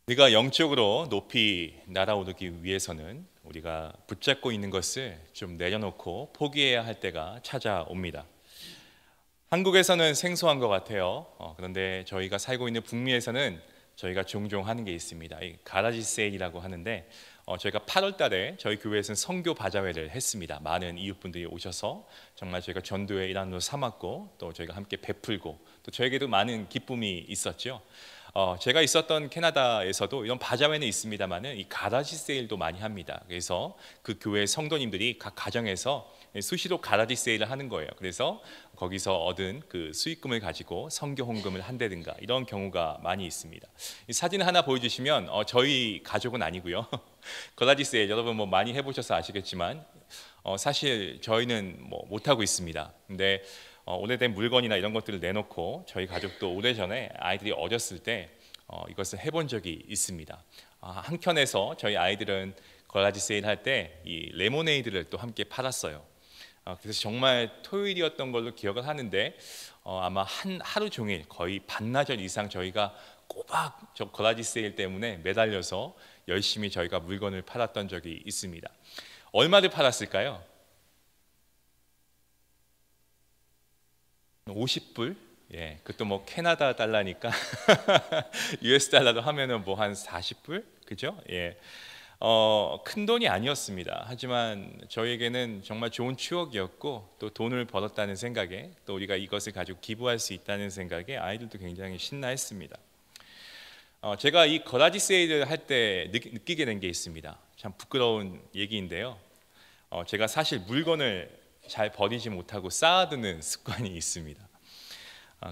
우리가 영적으로 높이 날아오르기 위해서는 우리가 붙잡고 있는 것을 좀 내려놓고 포기해야 할 때가 찾아옵니다. 한국에서는 생소한 것 같아요. 그런데 저희가 살고 있는 북미에서는 저희가 종종 하는 게 있습니다. 이 가라지 세일이라고 하는데 저희가 8월 달에 저희 교회에서는 선교 바자회를 했습니다. 많은 이웃분들이 오셔서 정말 저희가 전도의 일환으로 삼았고 또 저희가 함께 베풀고 또 저에게도 많은 기쁨이 있었죠. 제가 있었던 캐나다에서도 이런 바자회는 있습니다만은 이 가라지 세일도 많이 합니다. 그래서 그 교회 성도님들이 각 가정에서 수시로 가라지 세일을 하는 거예요. 그래서 거기서 얻은 그 수익금을 가지고 선교 헌금을 한다든가 이런 경우가 많이 있습니다. 이 사진 하나 보여주시면 저희 가족은 아니고요. 가라지 세일 여러분 뭐 많이 해보셔서 아시겠지만 사실 저희는 뭐 못하고 있습니다. 근데 오래된 물건이나 이런 것들을 내놓고 저희 가족도 오래전에 아이들이 어렸을 때 이것을 해본 적이 있습니다. 한켠에서 저희 아이들은 거라지 세일 할 때 이 레모네이드를 또 함께 팔았어요. 그래서 정말 토요일이었던 걸로 기억을 하는데 아마 한 하루 종일 거의 반나절 이상 저희가 꼬박 저 거라지 세일 때문에 매달려서 열심히 저희가 물건을 팔았던 적이 있습니다. 얼마를 팔았을까요? 50불? 예, 그것도 뭐 캐나다 달러니까 US 달러로 하면은 뭐 한 40불? 그죠? 예. 큰 돈이 아니었습니다. 하지만 저에게는 정말 좋은 추억이었고 또 돈을 벌었다는 생각에 또 우리가 이것을 가지고 기부할 수 있다는 생각에 아이들도 굉장히 신나했습니다. 제가 이 거라지 세일을 할 때 느끼게 된 게 있습니다. 참 부끄러운 얘기인데요. 제가 사실 물건을 잘 버리지 못하고 쌓아두는 습관이 있습니다.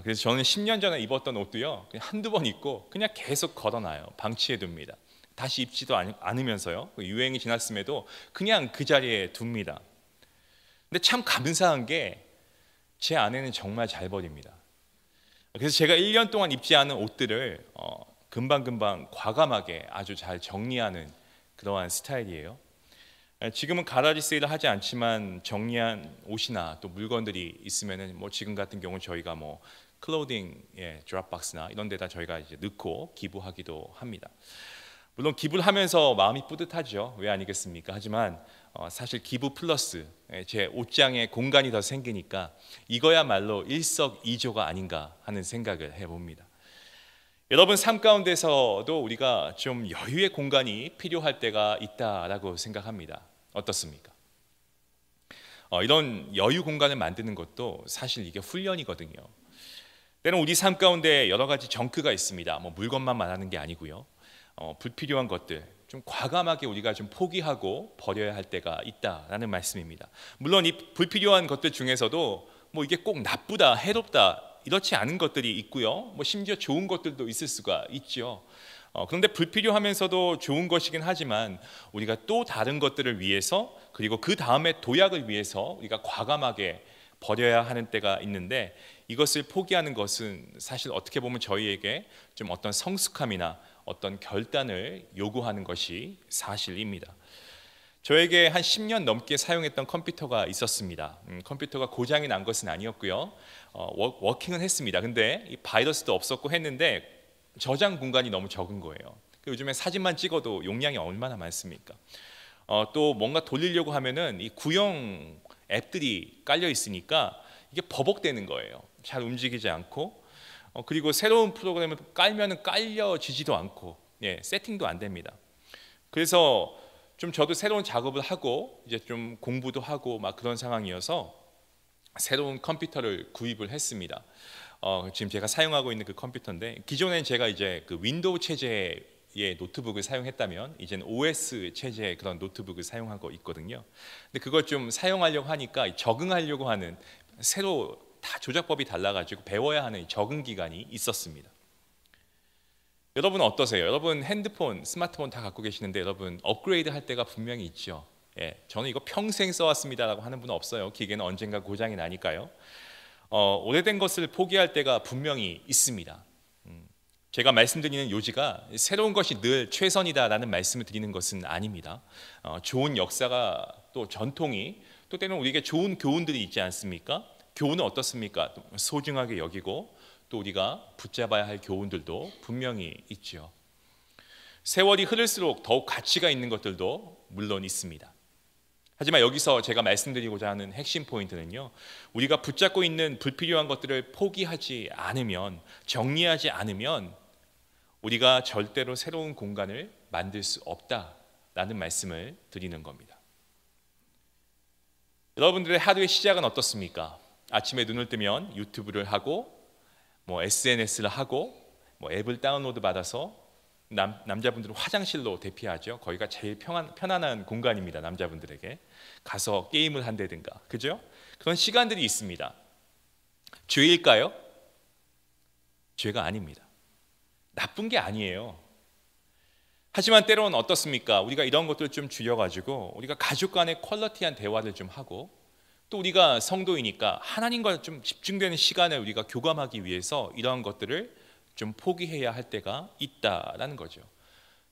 그래서 저는 10년 전에 입었던 옷도요, 그냥 한두 번 입고 그냥 계속 걸어놔요. 방치해 둡니다. 다시 입지도 않으면서요. 유행이 지났음에도 그냥 그 자리에 둡니다. 근데 참 감사한 게 제 아내는 정말 잘 버립니다. 그래서 제가 1년 동안 입지 않은 옷들을 금방금방 과감하게 아주 잘 정리하는 그러한 스타일이에요. 지금은 가라지 세일을 하지 않지만 정리한 옷이나 또 물건들이 있으면은 뭐 지금 같은 경우는 저희가 뭐 클로딩 드랍박스나 이런 데다 저희가 이제 넣고 기부하기도 합니다. 물론 기부를 하면서 마음이 뿌듯하죠. 왜 아니겠습니까? 하지만 사실 기부 플러스 제 옷장에 공간이 더 생기니까 이거야말로 일석이조가 아닌가 하는 생각을 해봅니다. 여러분 삶 가운데서도 우리가 좀 여유의 공간이 필요할 때가 있다라고 생각합니다. 어떻습니까? 이런 여유 공간을 만드는 것도 사실 이게 훈련이거든요. 때는 우리 삶 가운데 여러 가지 정크가 있습니다. 뭐 물건만 말하는 게 아니고요. 불필요한 것들 좀 과감하게 우리가 좀 포기하고 버려야 할 때가 있다라는 말씀입니다. 물론 이 불필요한 것들 중에서도 뭐 이게 꼭 나쁘다, 해롭다 이렇지 않은 것들이 있고요. 뭐 심지어 좋은 것들도 있을 수가 있죠. 그런데 불필요하면서도 좋은 것이긴 하지만 우리가 또 다른 것들을 위해서 그리고 그 다음에 도약을 위해서 우리가 과감하게 버려야 하는 때가 있는데 이것을 포기하는 것은 사실 어떻게 보면 저희에게 좀 어떤 성숙함이나 어떤 결단을 요구하는 것이 사실입니다. 저에게 한 10년 넘게 사용했던 컴퓨터가 있었습니다. 컴퓨터가 고장이 난 것은 아니었고요. 워킹은 했습니다. 근데 이 바이러스도 없었고 했는데 저장 공간이 너무 적은 거예요. 요즘에 사진만 찍어도 용량이 얼마나 많습니까? 또 뭔가 돌리려고 하면은 이 구형 앱들이 깔려 있으니까 이게 버벅대는 거예요. 잘 움직이지 않고 그리고 새로운 프로그램을 깔면은 깔려지지도 않고 세팅도 안 됩니다. 그래서 좀 저도 새로운 작업을 하고 이제 좀 공부도 하고 막 그런 상황이어서 새로운 컴퓨터를 구입을 했습니다. 지금 제가 사용하고 있는 그 컴퓨터인데 기존엔 제가 이제 그 윈도우 체제의 노트북을 사용했다면 이제는 OS 체제의 그런 노트북을 사용하고 있거든요. 근데 그걸 좀 사용하려고 하니까 적응하려고 하는 새로 다 조작법이 달라가지고 배워야 하는 적응 기간이 있었습니다. 여러분 어떠세요? 여러분 핸드폰, 스마트폰 다 갖고 계시는데 여러분 업그레이드 할 때가 분명히 있죠. 저는 이거 평생 써왔습니다라고 하는 분은 없어요. 기계는 언젠가 고장이 나니까요. 오래된 것을 포기할 때가 분명히 있습니다. 제가 말씀드리는 요지가 새로운 것이 늘 최선이다라는 말씀을 드리는 것은 아닙니다. 좋은 역사가 또 전통이 또 때는 우리에게 좋은 교훈들이 있지 않습니까? 교훈은 어떻습니까? 소중하게 여기고 또 우리가 붙잡아야 할 교훈들도 분명히 있죠. 세월이 흐를수록 더욱 가치가 있는 것들도 물론 있습니다. 하지만 여기서 제가 말씀드리고자 하는 핵심 포인트는요, 우리가 붙잡고 있는 불필요한 것들을 포기하지 않으면, 정리하지 않으면 우리가 절대로 새로운 공간을 만들 수 없다라는 말씀을 드리는 겁니다. 여러분들의 하루의 시작은 어떻습니까? 아침에 눈을 뜨면 유튜브를 하고 SNS를 하고 앱을 다운로드 받아서 남자분들은 화장실로 대피하죠. 거기가 제일 편안한 공간입니다. 남자분들에게 가서 게임을 한다든가, 그죠? 그런 시간들이 있습니다. 죄일까요? 죄가 아닙니다. 나쁜 게 아니에요. 하지만 때로는 어떻습니까? 우리가 이런 것들을 좀 줄여가지고 우리가 가족 간의 퀄리티한 대화를 좀 하고, 또 우리가 성도이니까 하나님과 좀 집중되는 시간을 우리가 교감하기 위해서 이러한 것들을 좀 포기해야 할 때가 있다라는 거죠.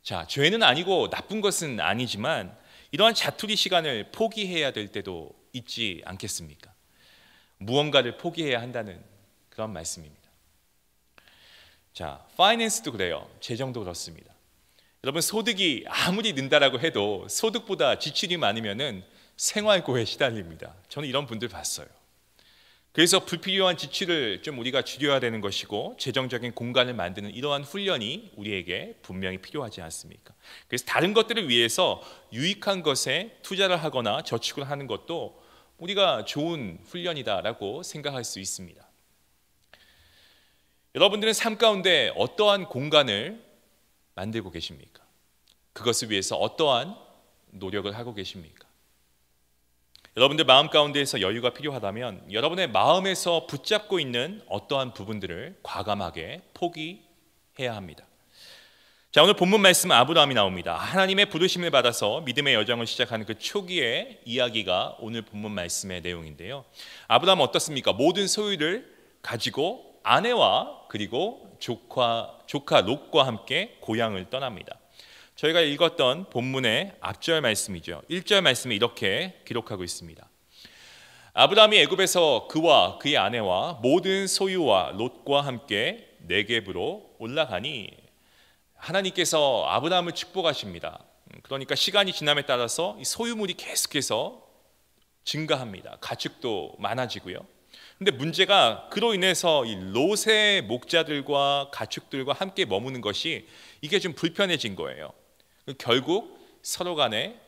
자, 죄는 아니고 나쁜 것은 아니지만 이러한 자투리 시간을 포기해야 될 때도 있지 않겠습니까? 무언가를 포기해야 한다는 그런 말씀입니다. 자, 파이낸스도 그래요. 재정도 그렇습니다. 여러분, 소득이 아무리 는다라고 해도 소득보다 지출이 많으면은 생활고에 시달립니다. 저는 이런 분들 봤어요. 그래서 불필요한 지출을 좀 우리가 줄여야 되는 것이고, 재정적인 공간을 만드는 이러한 훈련이 우리에게 분명히 필요하지 않습니까? 그래서 다른 것들을 위해서 유익한 것에 투자를 하거나 저축을 하는 것도 우리가 좋은 훈련이다라고 생각할 수 있습니다. 여러분들은 삶 가운데 어떠한 공간을 만들고 계십니까? 그것을 위해서 어떠한 노력을 하고 계십니까? 여러분들 마음 가운데에서 여유가 필요하다면 여러분의 마음에서 붙잡고 있는 어떠한 부분들을 과감하게 포기해야 합니다. 자, 오늘 본문 말씀 아브라함이 나옵니다. 하나님의 부르심을 받아서 믿음의 여정을 시작하는 그 초기의 이야기가 오늘 본문 말씀의 내용인데요. 아브라함은 어떻습니까? 모든 소유를 가지고 아내와 그리고 조카 롯과 함께 고향을 떠납니다. 저희가 읽었던 본문의 앞절 말씀이죠. 1절 말씀에 이렇게 기록하고 있습니다. 아브라함이 애굽에서 그와 그의 아내와 모든 소유와 롯과 함께 네겝으로 올라가니, 하나님께서 아브라함을 축복하십니다. 그러니까 시간이 지남에 따라서 이 소유물이 계속해서 증가합니다. 가축도 많아지고요. 근데 문제가 그로 인해서 이 롯의 목자들과 가축들과 함께 머무는 것이 이게 좀 불편해진 거예요. 결국 서로 간에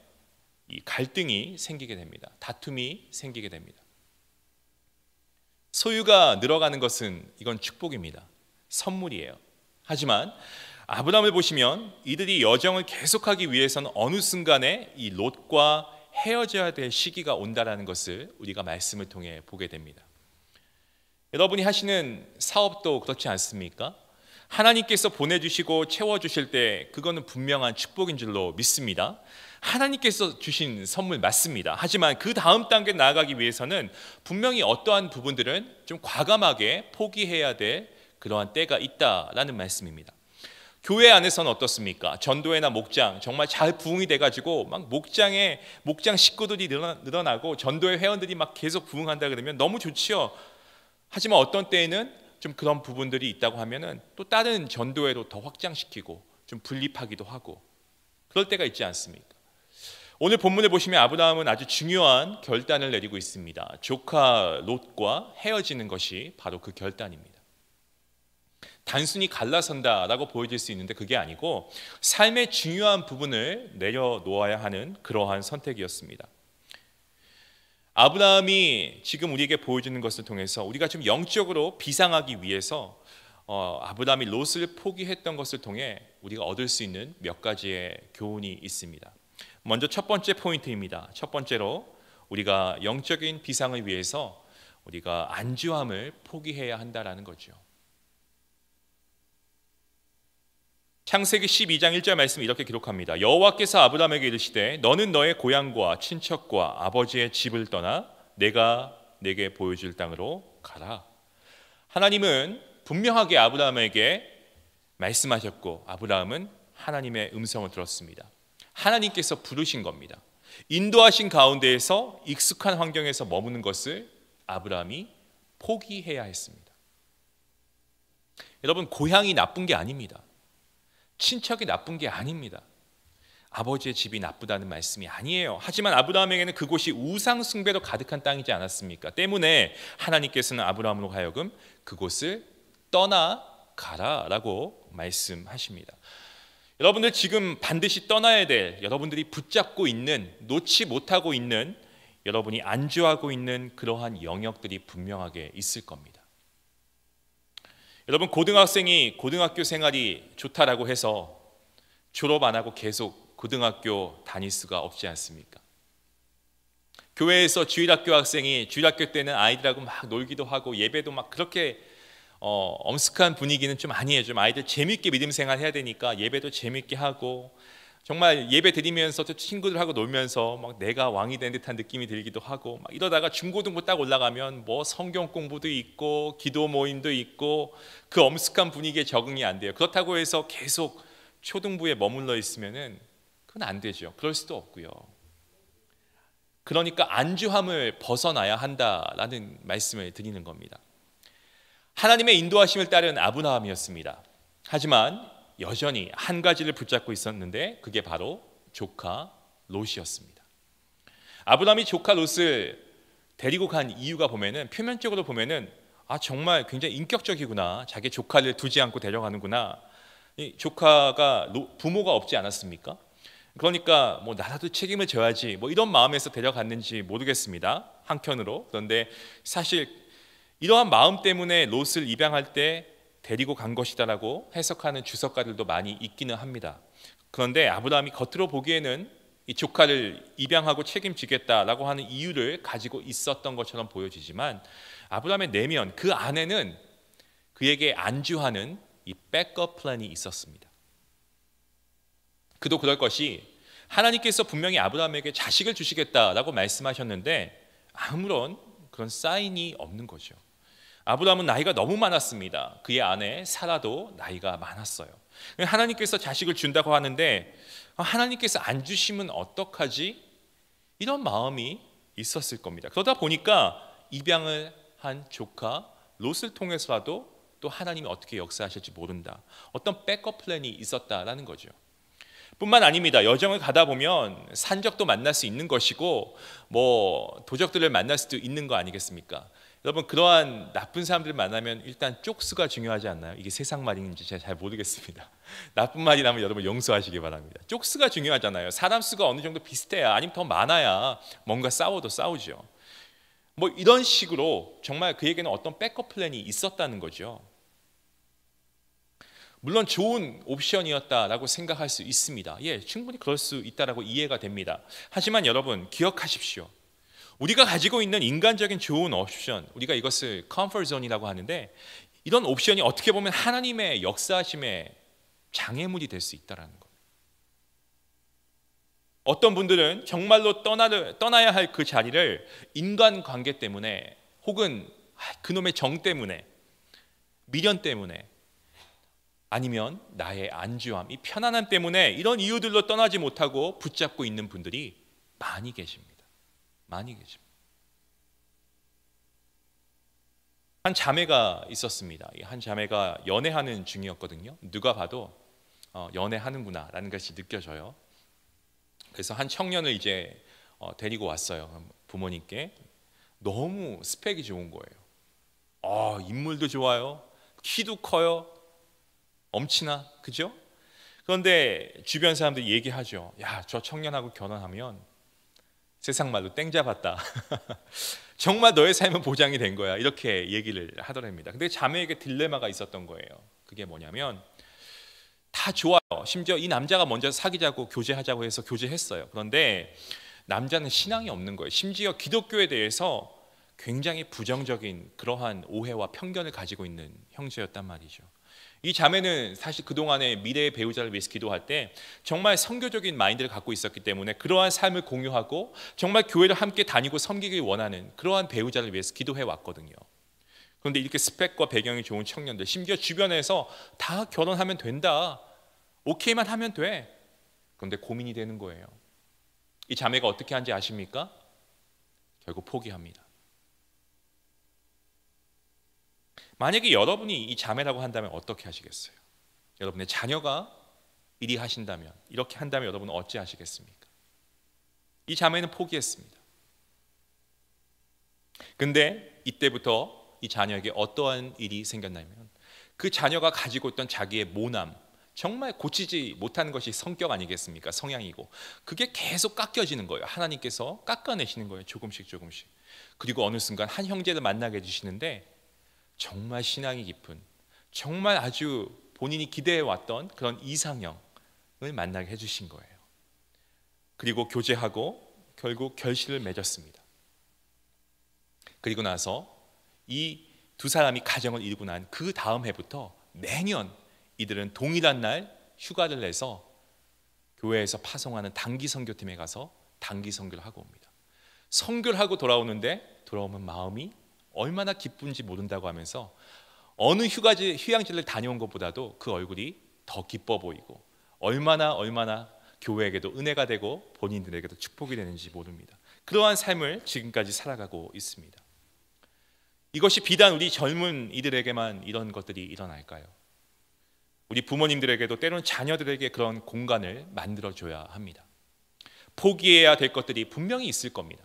이 갈등이 생기게 됩니다. 다툼이 생기게 됩니다. 소유가 늘어가는 것은 이건 축복입니다. 선물이에요. 하지만 아브라함을 보시면 이들이 여정을 계속하기 위해서는 어느 순간에 이 롯과 헤어져야 될 시기가 온다라는 것을 우리가 말씀을 통해 보게 됩니다. 여러분이 하시는 사업도 그렇지 않습니까? 하나님께서 보내주시고 채워주실 때 그거는 분명한 축복인 줄로 믿습니다. 하나님께서 주신 선물 맞습니다. 하지만 그 다음 단계 나아가기 위해서는 분명히 어떠한 부분들은 좀 과감하게 포기해야 될 그러한 때가 있다라는 말씀입니다. 교회 안에서는 어떻습니까? 전도회나 목장 정말 잘 부흥이 돼가지고 막 목장 식구들이 늘어나고 전도회 회원들이 막 계속 부흥한다 그러면 너무 좋지요. 하지만 어떤 때에는 좀 그런 부분들이 있다고 하면은 또 다른 전도회로 더 확장시키고 좀 분립하기도 하고 그럴 때가 있지 않습니까? 오늘 본문을 보시면 아브라함은 아주 중요한 결단을 내리고 있습니다. 조카 롯과 헤어지는 것이 바로 그 결단입니다. 단순히 갈라선다라고 보여질 수 있는데 그게 아니고 삶의 중요한 부분을 내려놓아야 하는 그러한 선택이었습니다. 아브라함이 지금 우리에게 보여주는 것을 통해서 우리가 좀 영적으로 비상하기 위해서 아브라함이 롯을 포기했던 것을 통해 우리가 얻을 수 있는 몇 가지의 교훈이 있습니다. 먼저 첫 번째 포인트입니다. 첫 번째로 우리가 영적인 비상을 위해서 우리가 안주함을 포기해야 한다라는 거죠. 창세기 12장 1절 말씀 이렇게 기록합니다. 여호와께서 아브라함에게 이르시되 너는 너의 고향과 친척과 아버지의 집을 떠나 내가 내게 보여줄 땅으로 가라. 하나님은 분명하게 아브라함에게 말씀하셨고 아브라함은 하나님의 음성을 들었습니다. 하나님께서 부르신 겁니다. 인도하신 가운데에서 익숙한 환경에서 머무는 것을 아브라함이 포기해야 했습니다. 여러분, 고향이 나쁜 게 아닙니다. 친척이 나쁜 게 아닙니다. 아버지의 집이 나쁘다는 말씀이 아니에요. 하지만 아브라함에게는 그곳이 우상 숭배로 가득한 땅이지 않았습니까? 때문에 하나님께서는 아브라함으로 하여금 그곳을 떠나가라라고 말씀하십니다. 여러분들 지금 반드시 떠나야 될, 여러분들이 붙잡고 있는, 놓지 못하고 있는, 여러분이 안주하고 있는 그러한 영역들이 분명하게 있을 겁니다. 여러분, 고등학생이 고등학교 생활이 좋다라고 해서 졸업 안 하고 계속 고등학교 다닐 수가 없지 않습니까? 교회에서 주일학교 학생이 주일학교 때는 아이들하고 막 놀기도 하고 예배도 막 그렇게 엄숙한 분위기는 좀 아니에요. 좀 아이들 재밌게 믿음 생활 해야 되니까 예배도 재밌게 하고 정말 예배 드리면서 친구들하고 놀면서 막 내가 왕이 된 듯한 느낌이 들기도 하고 막 이러다가 중고등부 딱 올라가면 뭐 성경 공부도 있고 기도 모임도 있고 그 엄숙한 분위기에 적응이 안 돼요. 그렇다고 해서 계속 초등부에 머물러 있으면은 그건 안 되죠. 그럴 수도 없고요. 그러니까 안주함을 벗어나야 한다라는 말씀을 드리는 겁니다. 하나님의 인도하심을 따른 아브라함이었습니다. 하지만 여전히 한 가지를 붙잡고 있었는데 그게 바로 조카 롯이었습니다. 아브라함이 조카 롯을 데리고 간 이유가 보면은 표면적으로 보면은 정말 굉장히 인격적이구나. 자기 조카를 두지 않고 데려가는구나. 이 조카가 부모가 없지 않았습니까? 그러니까 뭐 나라도 책임을 져야지 뭐 이런 마음에서 데려갔는지 모르겠습니다. 한켠으로. 그런데 사실 이러한 마음 때문에 롯을 입양할 때 데리고 간 것이다라고 해석하는 주석가들도 많이 있기는 합니다. 그런데 아브라함이 겉으로 보기에는 이 조카를 입양하고 책임지겠다라고 하는 이유를 가지고 있었던 것처럼 보여지지만 아브라함의 내면 그 안에는 그에게 안주하는 이 백업 플랜이 있었습니다. 그도 그럴 것이 하나님께서 분명히 아브라함에게 자식을 주시겠다라고 말씀하셨는데 아무런 그런 사인이 없는 거죠. 아브라함은 나이가 너무 많았습니다. 그의 아내 사라도 나이가 많았어요. 하나님께서 자식을 준다고 하는데 하나님께서 안 주시면 어떡하지? 이런 마음이 있었을 겁니다. 그러다 보니까 입양을 한 조카 롯을 통해서라도 또 하나님이 어떻게 역사하실지 모른다. 어떤 백업 플랜이 있었다라는 거죠. 뿐만 아닙니다. 여정을 가다 보면 산적도 만날 수 있는 것이고 뭐 도적들을 만날 수도 있는 거 아니겠습니까? 여러분 그러한 나쁜 사람들을 만나면 일단 쪽수가 중요하지 않나요? 이게 세상 말인지 제가 잘 모르겠습니다. 나쁜 말이라면 여러분 용서하시기 바랍니다. 쪽수가 중요하잖아요. 사람 수가 어느 정도 비슷해야 아니면 더 많아야 뭔가 싸워도 싸우죠. 뭐 이런 식으로 정말 그에게는 어떤 백업 플랜이 있었다는 거죠. 물론 좋은 옵션이었다라고 생각할 수 있습니다. 충분히 그럴 수 있다라고 이해가 됩니다. 하지만 여러분 기억하십시오. 우리가 가지고 있는 인간적인 좋은 옵션, 우리가 이것을 컴포트 존이라고 하는데 이런 옵션이 어떻게 보면 하나님의 역사하심의 장애물이 될 수 있다는 것. 어떤 분들은 정말로 떠나야 할 그 자리를 인간관계 때문에 혹은 그놈의 정 때문에 미련 때문에 아니면 나의 안주함, 이 편안함 때문에 이런 이유들로 떠나지 못하고 붙잡고 있는 분들이 많이 계십니다. 많이 계십니다. 한 자매가 있었습니다. 한 자매가 연애하는 중이었거든요. 누가 봐도 연애하는구나 라는 것이 느껴져요. 그래서 한 청년을 이제 데리고 왔어요. 부모님께. 너무 스펙이 좋은 거예요. 인물도 좋아요. 키도 커요. 엄친아, 그죠? 그런데 주변 사람들이 얘기하죠. 야, 저 청년하고 결혼하면 세상 말로 땡 잡았다. 정말 너의 삶은 보장이 된 거야. 이렇게 얘기를 하더랍니다. 근데 자매에게 딜레마가 있었던 거예요. 그게 뭐냐면 다 좋아요. 심지어 이 남자가 먼저 사귀자고 교제하자고 해서 교제했어요. 그런데 남자는 신앙이 없는 거예요. 심지어 기독교에 대해서 굉장히 부정적인 그러한 오해와 편견을 가지고 있는 형제였단 말이죠. 이 자매는 사실 그동안에 미래의 배우자를 위해서 기도할 때 정말 선교적인 마인드를 갖고 있었기 때문에 그러한 삶을 공유하고 정말 교회를 함께 다니고 섬기길 원하는 그러한 배우자를 위해서 기도해 왔거든요. 그런데 이렇게 스펙과 배경이 좋은 청년들, 심지어 주변에서 다 결혼하면 된다, 오케이만 하면 돼. 그런데 고민이 되는 거예요. 이 자매가 어떻게 한지 아십니까? 결국 포기합니다. 만약에 여러분이 이 자매라고 한다면 어떻게 하시겠어요? 여러분의 자녀가 이리 하신다면, 이렇게 한다면 여러분은 어찌 하시겠습니까? 이 자매는 포기했습니다. 근데 이때부터 이 자녀에게 어떠한 일이 생겼냐면, 그 자녀가 가지고 있던 자기의 모남, 정말 고치지 못하는 것이 성격 아니겠습니까? 성향이고, 그게 계속 깎여지는 거예요. 하나님께서 깎아내시는 거예요. 조금씩 조금씩. 그리고 어느 순간 한 형제를 만나게 해주시는데, 정말 신앙이 깊은, 정말 아주 본인이 기대해왔던 그런 이상형을 만나게 해주신 거예요. 그리고 교제하고 결국 결실을 맺었습니다. 그리고 나서 이 두 사람이 가정을 이루고 난 그 다음 해부터 매년 이들은 동일한 날 휴가를 내서 교회에서 파송하는 단기 선교팀에 가서 단기 선교를 하고 옵니다. 선교를 하고 돌아오는데, 돌아오면 마음이 얼마나 기쁜지 모른다고 하면서 어느 휴양지를 다녀온 것보다도 그 얼굴이 더 기뻐 보이고, 얼마나 교회에게도 은혜가 되고 본인들에게도 축복이 되는지 모릅니다. 그러한 삶을 지금까지 살아가고 있습니다. 이것이 비단 우리 젊은 이들에게만 이런 것들이 일어날까요? 우리 부모님들에게도 때로는 자녀들에게 그런 공간을 만들어줘야 합니다. 포기해야 될 것들이 분명히 있을 겁니다.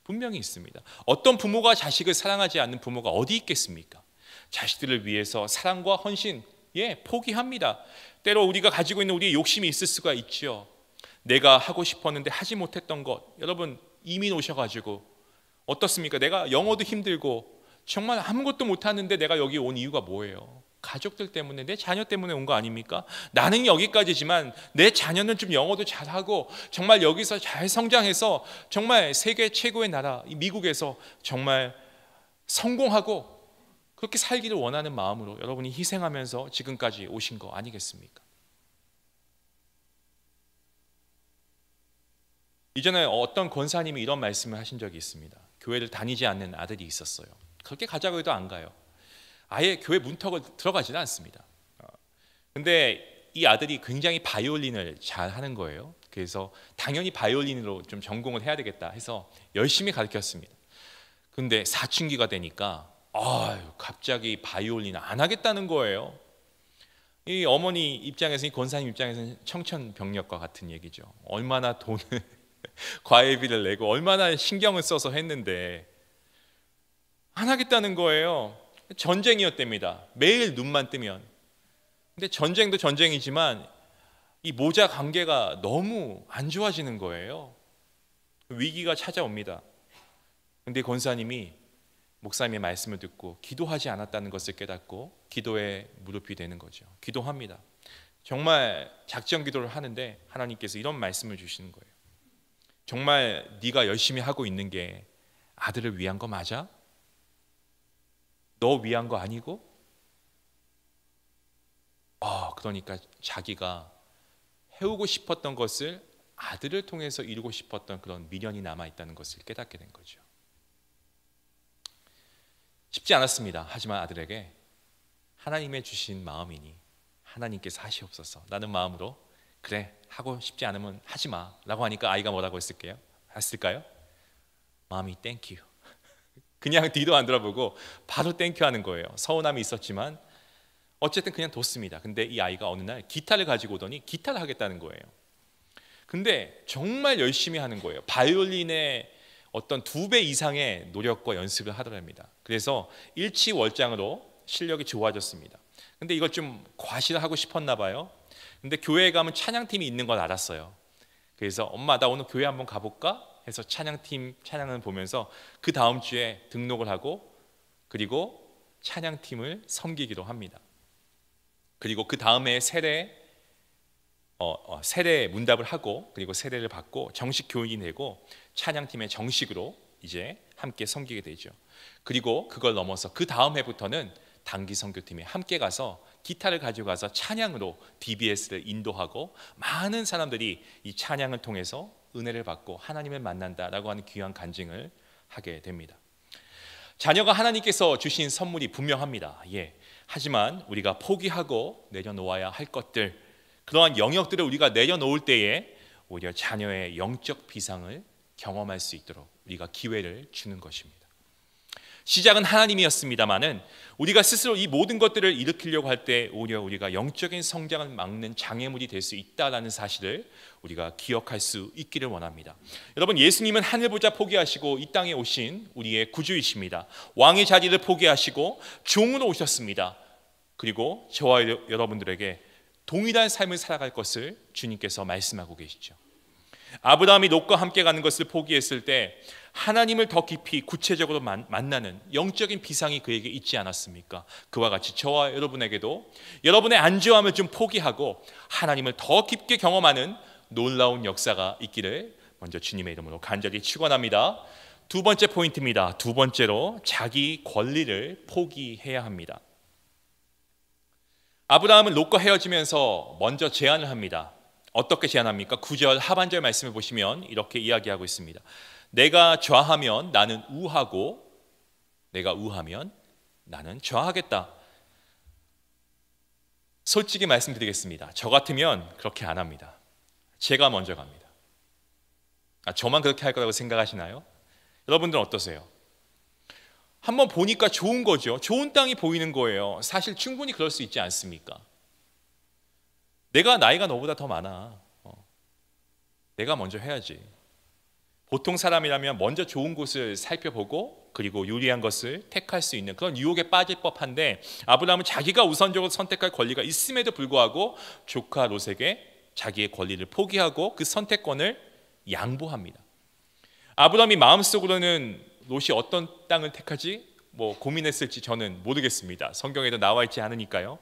분명히 있습니다. 어떤 부모가 자식을 사랑하지 않는 부모가 어디 있겠습니까? 자식들을 위해서 사랑과 헌신, 포기합니다. 때로 우리가 가지고 있는 우리의 욕심이 있을 수가 있지요. 내가 하고 싶었는데 하지 못했던 것, 여러분 이민 오셔가지고 어떻습니까? 내가 영어도 힘들고 정말 아무것도 못하는데 내가 여기 온 이유가 뭐예요? 가족들 때문에, 내 자녀 때문에 온 거 아닙니까? 나는 여기까지지만 내 자녀는 좀 영어도 잘하고 정말 여기서 잘 성장해서 정말 세계 최고의 나라 미국에서 정말 성공하고 그렇게 살기를 원하는 마음으로 여러분이 희생하면서 지금까지 오신 거 아니겠습니까? 이전에 어떤 권사님이 이런 말씀을 하신 적이 있습니다. 교회를 다니지 않는 아들이 있었어요. 그렇게 가자고 해도 안 가요. 아예 교회 문턱을 들어가지는 않습니다. 근데 이 아들이 굉장히 바이올린을 잘 하는 거예요. 그래서 당연히 바이올린으로 좀 전공을 해야 되겠다 해서 열심히 가르쳤습니다. 근데 사춘기가 되니까 갑자기 바이올린 안 하겠다는 거예요. 이 어머니 입장에서, 이 권사님 입장에서는 청천벽력과 같은 얘기죠. 얼마나 돈을 과외비를 내고 얼마나 신경을 써서 했는데 안 하겠다는 거예요. 전쟁이었답니다. 매일 눈만 뜨면. 근데 전쟁도 전쟁이지만 이 모자 관계가 너무 안 좋아지는 거예요. 위기가 찾아옵니다. 근데 권사님이 목사님의 말씀을 듣고 기도하지 않았다는 것을 깨닫고 기도에 무릎이 되는 거죠. 기도합니다. 정말 작정 기도를 하는데 하나님께서 이런 말씀을 주시는 거예요. 정말 네가 열심히 하고 있는 게 아들을 위한 거 맞아? 너 위한 거 아니고? 그러니까 자기가 해오고 싶었던 것을 아들을 통해서 이루고 싶었던 그런 미련이 남아있다는 것을 깨닫게 된 거죠. 쉽지 않았습니다. 하지만 아들에게 하나님의 주신 마음이니 하나님께서 하시옵소서, 라는 마음으로 그래, 하고 싶지 않으면 하지 마 라고 하니까 아이가 뭐라고 했을까요? 마음이 땡큐. 그냥 뒤도 안 돌아보고 바로 땡큐 하는 거예요. 서운함이 있었지만 어쨌든 그냥 뒀습니다. 근데 이 아이가 어느 날 기타를 가지고 오더니 기타를 하겠다는 거예요. 근데 정말 열심히 하는 거예요. 바이올린의 어떤 2배 이상의 노력과 연습을 하더랍니다. 그래서 일치월장으로 실력이 좋아졌습니다. 근데 이걸 좀 과시하고 싶었나 봐요. 근데 교회에 가면 찬양팀이 있는 걸 알았어요. 그래서 엄마, 나 오늘 교회 한번 가볼까? 해서 찬양을 보면서 그 다음 주에 등록을 하고 그리고 찬양팀을 섬기기도 합니다. 그리고 그 다음에 세례 문답을 하고 그리고 세례를 받고 정식 교인이 되고 찬양팀에 정식으로 이제 함께 섬기게 되죠. 그리고 그걸 넘어서 그 다음 해부터는 단기 선교팀에 함께 가서 기타를 가져가서 찬양으로 DBS를 인도하고 많은 사람들이 이 찬양을 통해서 은혜를 받고 하나님을 만난다라고 하는 귀한 간증을 하게 됩니다. 자녀가 하나님께서 주신 선물이 분명합니다. 하지만 우리가 포기하고 내려놓아야 할 것들, 그러한 영역들을 우리가 내려놓을 때에 오히려 자녀의 영적 비상을 경험할 수 있도록 우리가 기회를 주는 것입니다. 시작은 하나님이었습니다마는 우리가 스스로 이 모든 것들을 일으키려고 할 때 오히려 우리가 영적인 성장을 막는 장애물이 될 수 있다라는 사실을 우리가 기억할 수 있기를 원합니다. 여러분, 예수님은 하늘 보좌 포기하시고 이 땅에 오신 우리의 구주이십니다. 왕의 자리를 포기하시고 종으로 오셨습니다. 그리고 저와 여러분들에게 동일한 삶을 살아갈 것을 주님께서 말씀하고 계시죠. 아브라함이 롯과 함께 가는 것을 포기했을 때 하나님을 더 깊이 구체적으로 만나는 영적인 비상이 그에게 있지 않았습니까? 그와 같이 저와 여러분에게도 여러분의 안주함을 좀 포기하고 하나님을 더 깊게 경험하는 놀라운 역사가 있기를 먼저 주님의 이름으로 간절히 축원합니다. 두 번째 포인트입니다. 두 번째로 자기 권리를 포기해야 합니다. 아브라함은 롯과 헤어지면서 먼저 제안을 합니다. 어떻게 제안합니까? 9절 하반절 말씀을 보시면 이렇게 이야기하고 있습니다. 내가 좌하면 나는 우하고 내가 우하면 나는 좌하겠다. 솔직히 말씀드리겠습니다. 저 같으면 그렇게 안 합니다. 제가 먼저 갑니다. 저만 그렇게 할 거라고 생각하시나요? 여러분들은 어떠세요? 한번 보니까 좋은 거죠. 좋은 땅이 보이는 거예요. 사실 충분히 그럴 수 있지 않습니까? 내가 나이가 너보다 더 많아. 내가 먼저 해야지. 보통 사람이라면 먼저 좋은 곳을 살펴보고 그리고 유리한 것을 택할 수 있는 그런 유혹에 빠질 법한데 아브라함은 자기가 우선적으로 선택할 권리가 있음에도 불구하고 조카 롯에게 자기의 권리를 포기하고 그 선택권을 양보합니다. 아브라함이 마음속으로는 롯이 어떤 땅을 택하지 고민했을지 저는 모르겠습니다. 성경에도 나와 있지 않으니까요.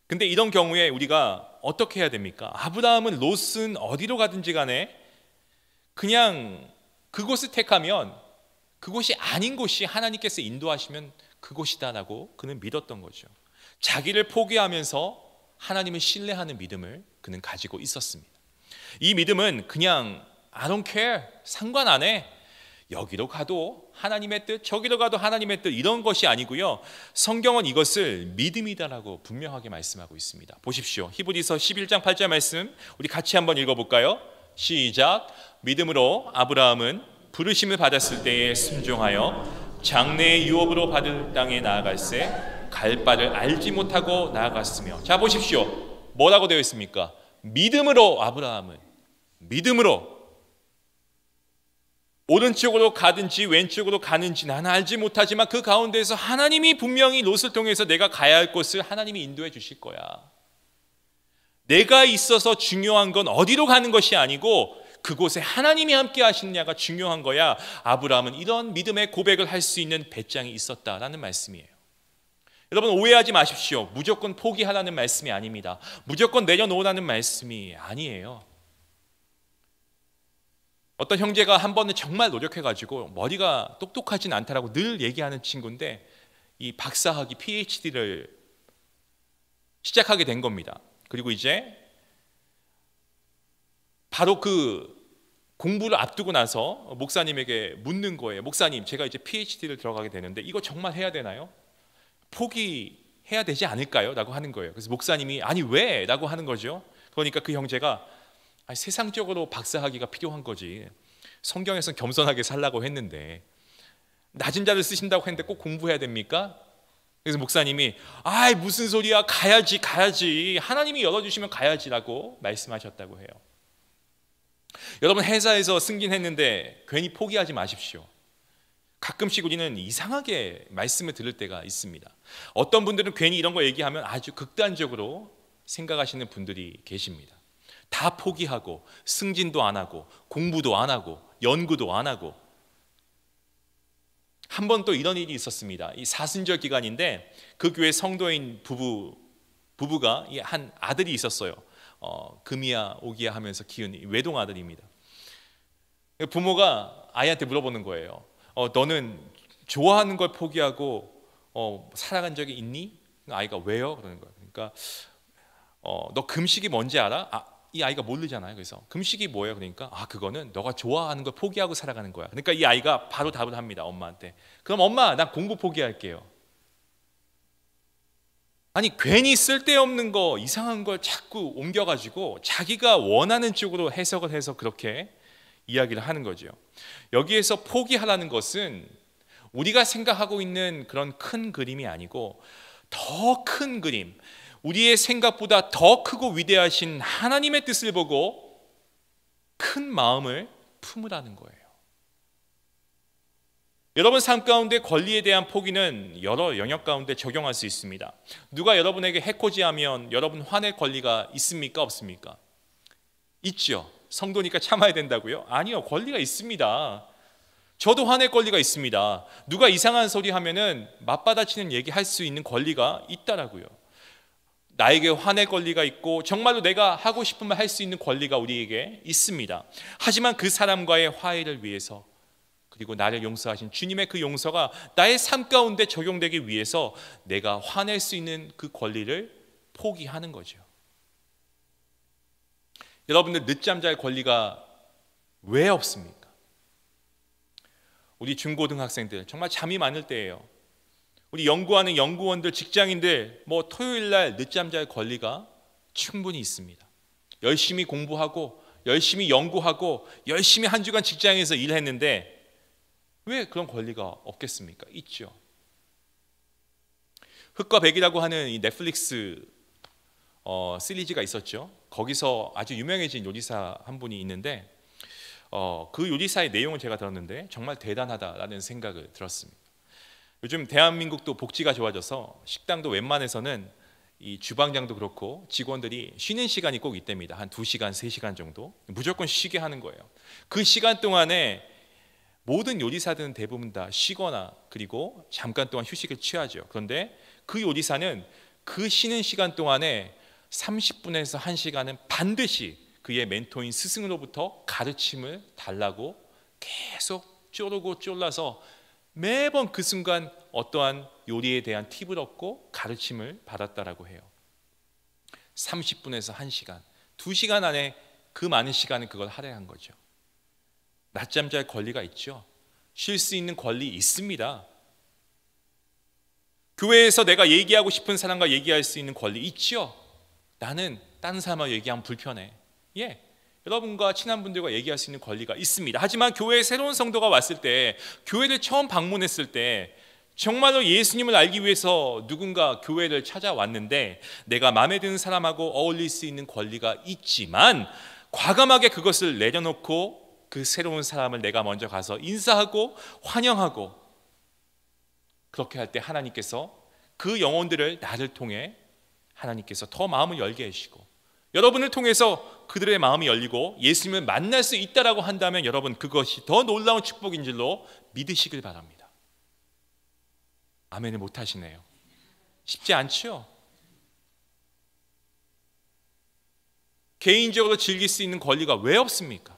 근데 이런 경우에 우리가 어떻게 해야 됩니까? 아브라함은 롯은 어디로 가든지 간에 그냥 그곳을 택하면 그곳이 아닌 곳이 하나님께서 인도하시면 그곳이다라고 그는 믿었던 거죠. 자기를 포기하면서 하나님을 신뢰하는 믿음을 그는 가지고 있었습니다. 이 믿음은 그냥 I don't care, 상관 안 해. 여기로 가도 하나님의 뜻, 저기로 가도 하나님의 뜻 이런 것이 아니고요. 성경은 이것을 믿음이다라고 분명하게 말씀하고 있습니다. 보십시오. 히브리서 11장 8절 말씀 우리 같이 한번 읽어볼까요? 시작. 믿음으로 아브라함은 부르심을 받았을 때에 순종하여 장래의 유업으로 받을 땅에 나아갈새 갈 바를 알지 못하고 나아갔으며. 자 보십시오. 뭐라고 되어 있습니까? 믿음으로 아브라함은 믿음으로 오른쪽으로 가든지 왼쪽으로 가는지 나는 알지 못하지만 그 가운데에서 하나님이 분명히 롯을 통해서 내가 가야 할 곳을 하나님이 인도해 주실 거야. 내가 있어서 중요한 건 어디로 가는 것이 아니고 그곳에 하나님이 함께 하시느냐가 중요한 거야. 아브라함은 이런 믿음의 고백을 할 수 있는 배짱이 있었다라는 말씀이에요. 여러분 오해하지 마십시오. 무조건 포기하라는 말씀이 아닙니다. 무조건 내려놓으라는 말씀이 아니에요. 어떤 형제가 한 번은 정말 노력해가지고 머리가 똑똑하진 않다라고 늘 얘기하는 친구인데 이 박사학위 PhD를 시작하게 된 겁니다. 그리고 이제 바로 그 공부를 앞두고 나서 목사님에게 묻는 거예요. 목사님, 제가 이제 PhD를 들어가게 되는데 이거 정말 해야 되나요? 포기해야 되지 않을까요? 라고 하는 거예요. 그래서 목사님이 아니 왜? 라고 하는 거죠. 그러니까 그 형제가 세상적으로 박사학위가 필요한 거지. 성경에서는 겸손하게 살라고 했는데 낮은 자를 쓰신다고 했는데 꼭 공부해야 됩니까? 그래서 목사님이 무슨 소리야, 가야지 하나님이 열어주시면 가야지라고 말씀하셨다고 해요. 여러분 회사에서 승진했는데 괜히 포기하지 마십시오. 가끔씩 우리는 이상하게 말씀을 들을 때가 있습니다. 어떤 분들은 괜히 이런 거 얘기하면 아주 극단적으로 생각하시는 분들이 계십니다. 다 포기하고 승진도 안 하고 공부도 안 하고 연구도 안 하고. 한 번 또 이런 일이 있었습니다. 이 사순절 기간인데 그 교회 성도인 부부가 한 아들이 있었어요. 금이야 오기야 하면서 키운 외동 아들입니다. 부모가 아이한테 물어보는 거예요. 너는 좋아하는 걸 포기하고 살아간 적이 있니? 아이가 왜요? 그러는 거예요. 그러니까 너 금식이 뭔지 알아? 이 아이가 모르잖아요. 그래서 금식이 뭐예요? 그러니까 그거는 너가 좋아하는 걸 포기하고 살아가는 거야. 그러니까 이 아이가 바로 답을 합니다. 엄마한테. 그럼 엄마, 나 공부 포기할게요. 아니 괜히 쓸데없는 거 이상한 걸 자꾸 옮겨가지고 자기가 원하는 쪽으로 해석을 해서 그렇게 이야기를 하는 거죠. 여기에서 포기하라는 것은 우리가 생각하고 있는 그런 큰 그림이 아니고 더 큰 그림, 우리의 생각보다 더 크고 위대하신 하나님의 뜻을 보고 큰 마음을 품으라는 거예요. 여러분 삶 가운데 권리에 대한 포기는 여러 영역 가운데 적용할 수 있습니다. 누가 여러분에게 해코지하면 여러분 화낼 권리가 있습니까? 없습니까? 있죠. 성도니까 참아야 된다고요? 아니요, 권리가 있습니다. 저도 화낼 권리가 있습니다. 누가 이상한 소리 하면은 맞받아치는 얘기 할 수 있는 권리가 있다라고요. 나에게 화낼 권리가 있고 정말로 내가 하고 싶은 말 할 수 있는 권리가 우리에게 있습니다. 하지만 그 사람과의 화해를 위해서, 그리고 나를 용서하신 주님의 그 용서가 나의 삶 가운데 적용되기 위해서 내가 화낼 수 있는 그 권리를 포기하는 거죠. 여러분들 늦잠 잘 권리가 왜 없습니까? 우리 중고등학생들 정말 잠이 많을 때예요. 우리 연구하는 연구원들, 직장인들 토요일 날 늦잠 잘 권리가 충분히 있습니다. 열심히 공부하고 열심히 연구하고 열심히 한 주간 직장에서 일했는데 왜 그런 권리가 없겠습니까? 있죠. 흙과 백이라고 하는 이 넷플릭스 시리즈가 있었죠. 거기서 아주 유명해진 요리사 한 분이 있는데 그 요리사의 내용을 제가 들었는데 정말 대단하다라는 생각을 들었습니다. 요즘 대한민국도 복지가 좋아져서 식당도 웬만해서는 이 주방장도 그렇고 직원들이 쉬는 시간이 꼭 있답니다. 한 2시간, 3시간 정도 무조건 쉬게 하는 거예요. 그 시간 동안에 모든 요리사들은 대부분 다 쉬거나 그리고 잠깐 동안 휴식을 취하죠. 그런데 그 요리사는 그 쉬는 시간 동안에 30분에서 1시간은 반드시 그의 멘토인 스승으로부터 가르침을 달라고 계속 쪼르고 쫄라서 매번 그 순간 어떠한 요리에 대한 팁을 얻고 가르침을 받았다라고 해요. 30분에서 1시간, 2시간 안에 그 많은 시간을 그걸 할애한 거죠. 낮잠 잘 권리가 있죠. 쉴 수 있는 권리 있습니다. 교회에서 내가 얘기하고 싶은 사람과 얘기할 수 있는 권리 있죠. 나는 다른 사람과 얘기하면 불편해. 여러분과 친한 분들과 얘기할 수 있는 권리가 있습니다. 하지만 교회에 새로운 성도가 왔을 때, 교회를 처음 방문했을 때 정말로 예수님을 알기 위해서 누군가 교회를 찾아왔는데 내가 마음에 드는 사람하고 어울릴 수 있는 권리가 있지만 과감하게 그것을 내려놓고 그 새로운 사람을 내가 먼저 가서 인사하고 환영하고 그렇게 할 때 하나님께서 그 영혼들을 나를 통해 하나님께서 더 마음을 열게 해주시고 여러분을 통해서 그들의 마음이 열리고 예수님을 만날 수 있다라고 한다면 여러분 그것이 더 놀라운 축복인 줄로 믿으시길 바랍니다. 아멘을 못 하시네요. 쉽지 않죠? 개인적으로 즐길 수 있는 권리가 왜 없습니까?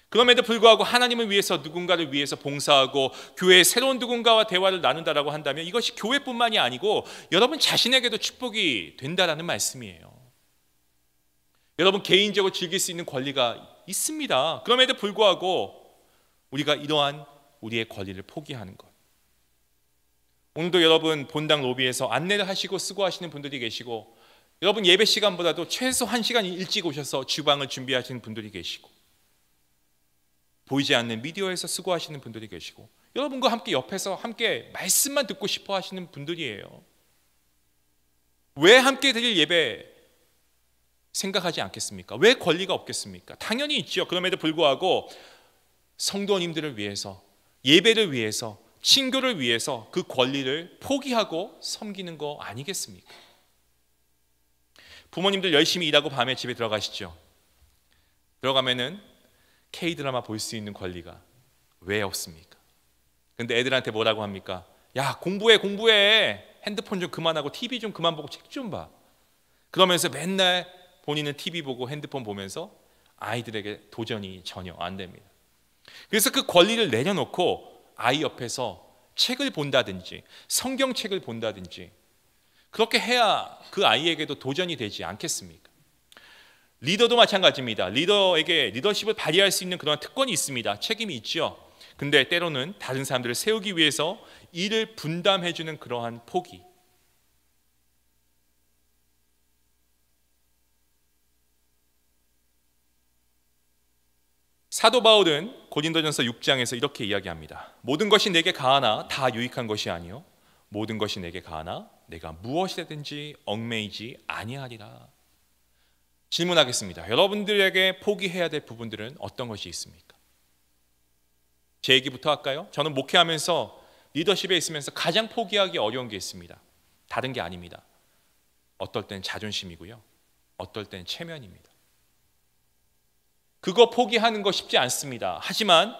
그럼에도 불구하고 하나님을 위해서 누군가를 위해서 봉사하고 교회의 새로운 누군가와 대화를 나눈다라고 한다면 이것이 교회뿐만이 아니고 여러분 자신에게도 축복이 된다라는 말씀이에요. 여러분 개인적으로 즐길 수 있는 권리가 있습니다. 그럼에도 불구하고 우리가 이러한 우리의 권리를 포기하는 것. 오늘도 여러분 본당 로비에서 안내를 하시고 수고하시는 분들이 계시고 여러분 예배 시간보다도 최소 1시간 일찍 오셔서 주방을 준비하시는 분들이 계시고 보이지 않는 미디어에서 수고하시는 분들이 계시고 여러분과 함께 옆에서 함께 말씀만 듣고 싶어 하시는 분들이에요. 왜 함께 드릴 예배 생각하지 않겠습니까? 왜 권리가 없겠습니까? 당연히 있죠. 그럼에도 불구하고 성도님들을 위해서, 예배를 위해서, 친교를 위해서 그 권리를 포기하고 섬기는 거 아니겠습니까? 부모님들 열심히 일하고 밤에 집에 들어가시죠. 들어가면은 K-드라마 볼 수 있는 권리가 왜 없습니까? 근데 애들한테 뭐라고 합니까? 야 공부해. 핸드폰 좀 그만하고 TV 좀 그만 보고 책 좀 봐. 그러면서 맨날 본인은 TV 보고 핸드폰 보면서 아이들에게 도전이 전혀 안 됩니다. 그래서 그 권리를 내려놓고 아이 옆에서 책을 본다든지 성경책을 본다든지 그렇게 해야 그 아이에게도 도전이 되지 않겠습니까? 리더도 마찬가지입니다. 리더에게 리더십을 발휘할 수 있는 그런 특권이 있습니다. 책임이 있죠. 근데 때로는 다른 사람들을 세우기 위해서 일을 분담해주는 그러한 포기. 사도 바울은 고린도전서 6장에서 이렇게 이야기합니다. 모든 것이 내게 가하나 다 유익한 것이 아니요 모든 것이 내게 가하나 내가 무엇이든지 얽매이지 아니하리라. 질문하겠습니다. 여러분들에게 포기해야 될 부분들은 어떤 것이 있습니까? 제 얘기부터 할까요? 저는 목회하면서 리더십에 있으면서 가장 포기하기 어려운 게 있습니다. 다른 게 아닙니다. 어떨 땐 자존심이고요, 어떨 땐 체면입니다. 그거 포기하는 거 쉽지 않습니다. 하지만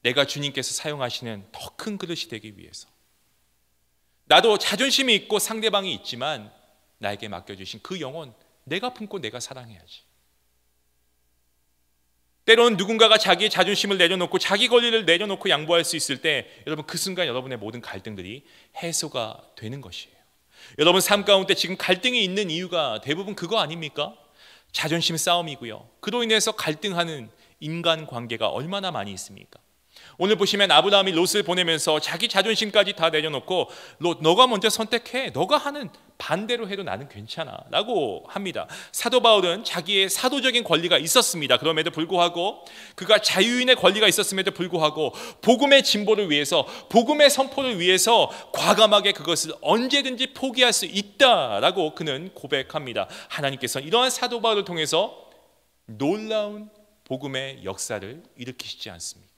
내가 주님께서 사용하시는 더 큰 그릇이 되기 위해서, 나도 자존심이 있고 상대방이 있지만 나에게 맡겨주신 그 영혼 내가 품고 내가 사랑해야지. 때로는 누군가가 자기의 자존심을 내려놓고 자기 권리를 내려놓고 양보할 수 있을 때, 여러분 그 순간 여러분의 모든 갈등들이 해소가 되는 것이에요. 여러분 삶 가운데 지금 갈등이 있는 이유가 대부분 그거 아닙니까? 자존심 싸움이고요. 그로 인해서 갈등하는 인간관계가 얼마나 많이 있습니까? 오늘 보시면 아브라함이 롯을 보내면서 자기 자존심까지 다 내려놓고 롯, 너가 먼저 선택해. 너가 하는 반대로 해도 나는 괜찮아 라고 합니다. 사도 바울은 자기의 사도적인 권리가 있었습니다. 그럼에도 불구하고, 그가 자유인의 권리가 있었음에도 불구하고 복음의 진보를 위해서, 복음의 선포를 위해서 과감하게 그것을 언제든지 포기할 수 있다라고 그는 고백합니다. 하나님께서 이러한 사도 바울을 통해서 놀라운 복음의 역사를 일으키시지 않습니까?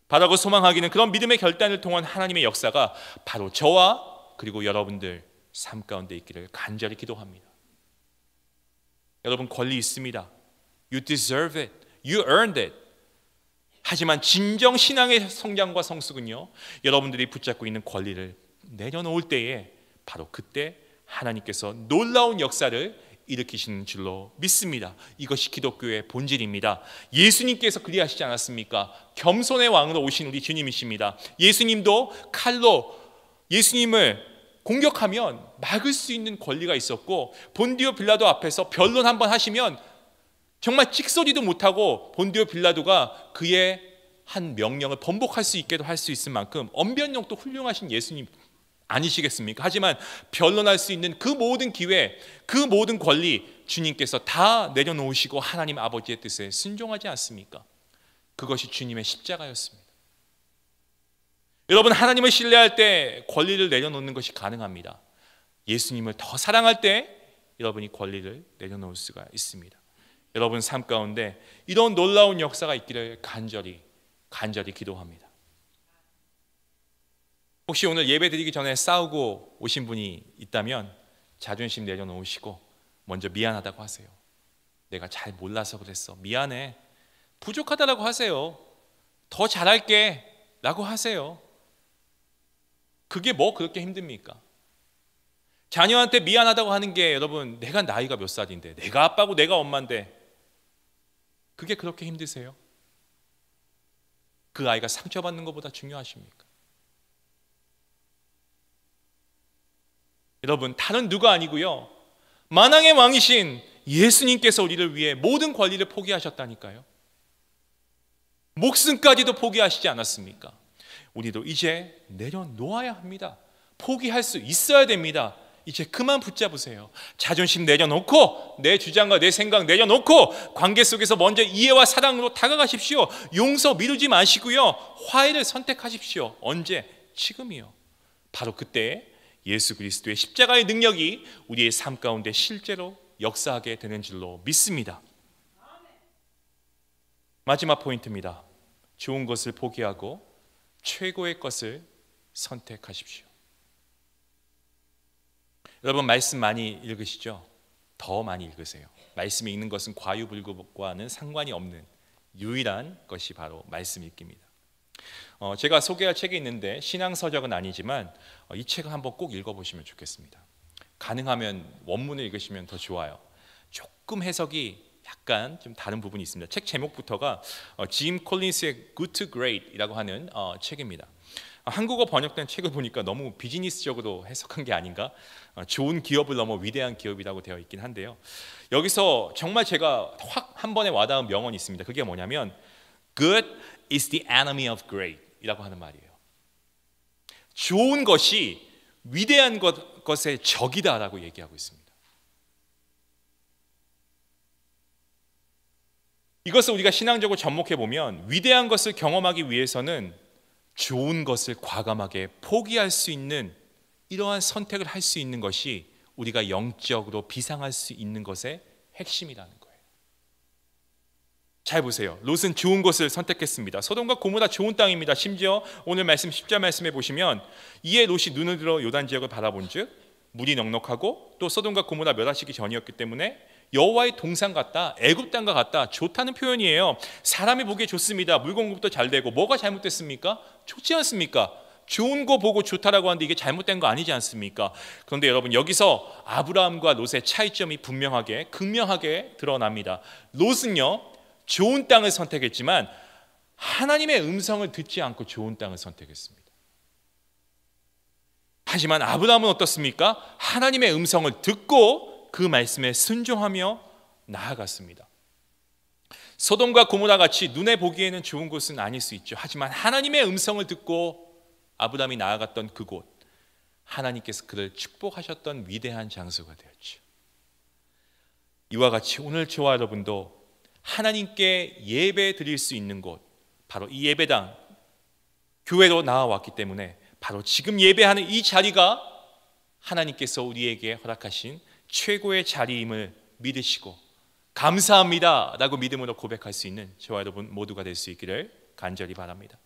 바라고 소망하기는 그런 믿음의 결단을 통한 하나님의 역사가 바로 저와 그리고 여러분들 삶 가운데 있기를 간절히 기도합니다. 여러분 권리 있습니다. You deserve it. You earned it. 하지만 진정 신앙의 성장과 성숙은요, 여러분들이 붙잡고 있는 권리를 내려놓을 때에 바로 그때 하나님께서 놀라운 역사를 일으키시는 줄로 믿습니다. 이것이 기독교의 본질입니다. 예수님께서 그리하시지 않았습니까? 겸손의 왕으로 오신 우리 주님이십니다. 예수님도 칼로 예수님을 공격하면 막을 수 있는 권리가 있었고, 본디오 빌라도 앞에서 변론 한번 하시면 정말 찍소리도 못하고 본디오 빌라도가 그의 한 명령을 번복할 수 있게도 할 수 있을 만큼 언변력도 훌륭하신 예수님 아니시겠습니까? 하지만 변론할 수 있는 그 모든 기회, 그 모든 권리 주님께서 다 내려놓으시고 하나님 아버지의 뜻에 순종하지 않습니까? 그것이 주님의 십자가였습니다. 여러분, 하나님을 신뢰할 때 권리를 내려놓는 것이 가능합니다. 예수님을 더 사랑할 때 여러분이 권리를 내려놓을 수가 있습니다. 여러분 삶 가운데 이런 놀라운 역사가 있기를 간절히 기도합니다. 혹시 오늘 예배 드리기 전에 싸우고 오신 분이 있다면 자존심 내려놓으시고 먼저 미안하다고 하세요. 내가 잘 몰라서 그랬어. 미안해. 부족하다라고 하세요. 더 잘할게 라고 하세요. 그게 뭐 그렇게 힘듭니까? 자녀한테 미안하다고 하는 게, 여러분 내가 나이가 몇 살인데, 내가 아빠고 내가 엄마인데 그게 그렇게 힘드세요? 그 아이가 상처받는 것보다 중요하십니까? 여러분 다른 누가 아니고요, 만왕의 왕이신 예수님께서 우리를 위해 모든 권리를 포기하셨다니까요. 목숨까지도 포기하시지 않았습니까? 우리도 이제 내려놓아야 합니다. 포기할 수 있어야 됩니다. 이제 그만 붙잡으세요. 자존심 내려놓고 내 주장과 내 생각 내려놓고 관계 속에서 먼저 이해와 사랑으로 다가가십시오. 용서 미루지 마시고요, 화해를 선택하십시오. 언제? 지금이요. 바로 그때 예수 그리스도의 십자가의 능력이 우리의 삶 가운데 실제로 역사하게 되는 줄로 믿습니다. 마지막 포인트입니다. 좋은 것을 포기하고 최고의 것을 선택하십시오. 여러분 말씀 많이 읽으시죠? 더 많이 읽으세요. 말씀이 읽는 것은 과유불급과는 상관이 없는 유일한 것이 바로 말씀 읽기입니다. 제가 소개할 책이 있는데 신앙서적은 아니지만 이 책을 한번 꼭 읽어보시면 좋겠습니다. 가능하면 원문을 읽으시면 더 좋아요. 조금 해석이 약간 좀 다른 부분이 있습니다. 책 제목부터가 짐 콜린스의 Good to Great이라고 하는 책입니다. 한국어 번역된 책을 보니까 너무 비즈니스적으로 해석한 게 아닌가, 좋은 기업을 넘어 위대한 기업이라고 되어 있긴 한데요, 여기서 정말 제가 확 한 번에 와닿은 명언이 있습니다. 그게 뭐냐면 Good is the enemy of great 이라고 하는 말이에요. 좋은 것이 위대한 것의 적이다라고 얘기하고 있습니다. 이것을 우리가 신앙적으로 접목해 보면 위대한 것을 경험하기 위해서는 좋은 것을 과감하게 포기할 수 있는 이러한 선택을 할 수 있는 것이 우리가 영적으로 비상할 수 있는 것의 핵심이라는 거예요. 잘 보세요. 롯은 좋은 곳을 선택했습니다. 소돔과 고모라 좋은 땅입니다. 심지어 오늘 말씀 10절 말씀에 보시면 이에 롯이 눈을 들어 요단 지역을 바라본즉 물이 넉넉하고 또 소돔과 고모라 멸하시기 전이었기 때문에 여호와의 동산 같다, 애굽 땅과 같다, 좋다는 표현이에요. 사람이 보기에 좋습니다. 물 공급도 잘 되고. 뭐가 잘못됐습니까? 좋지 않습니까? 좋은 거 보고 좋다라고 하는데 이게 잘못된 거 아니지 않습니까? 그런데 여러분, 여기서 아브라함과 롯의 차이점이 분명하게 극명하게 드러납니다. 롯은요 좋은 땅을 선택했지만 하나님의 음성을 듣지 않고 좋은 땅을 선택했습니다. 하지만 아브라함은 어떻습니까? 하나님의 음성을 듣고 그 말씀에 순종하며 나아갔습니다. 소돔과 고모라 같이 눈에 보기에는 좋은 곳은 아닐 수 있죠. 하지만 하나님의 음성을 듣고 아브라함이 나아갔던 그곳, 하나님께서 그를 축복하셨던 위대한 장소가 되었죠. 이와 같이 오늘 저와 여러분도 하나님께 예배 드릴 수 있는 곳, 바로 이 예배당, 교회로 나와왔기 때문에 바로 지금 예배하는 이 자리가 하나님께서 우리에게 허락하신 최고의 자리임을 믿으시고 감사합니다 라고 믿음으로 고백할 수 있는 저와 여러분 모두가 될 수 있기를 간절히 바랍니다.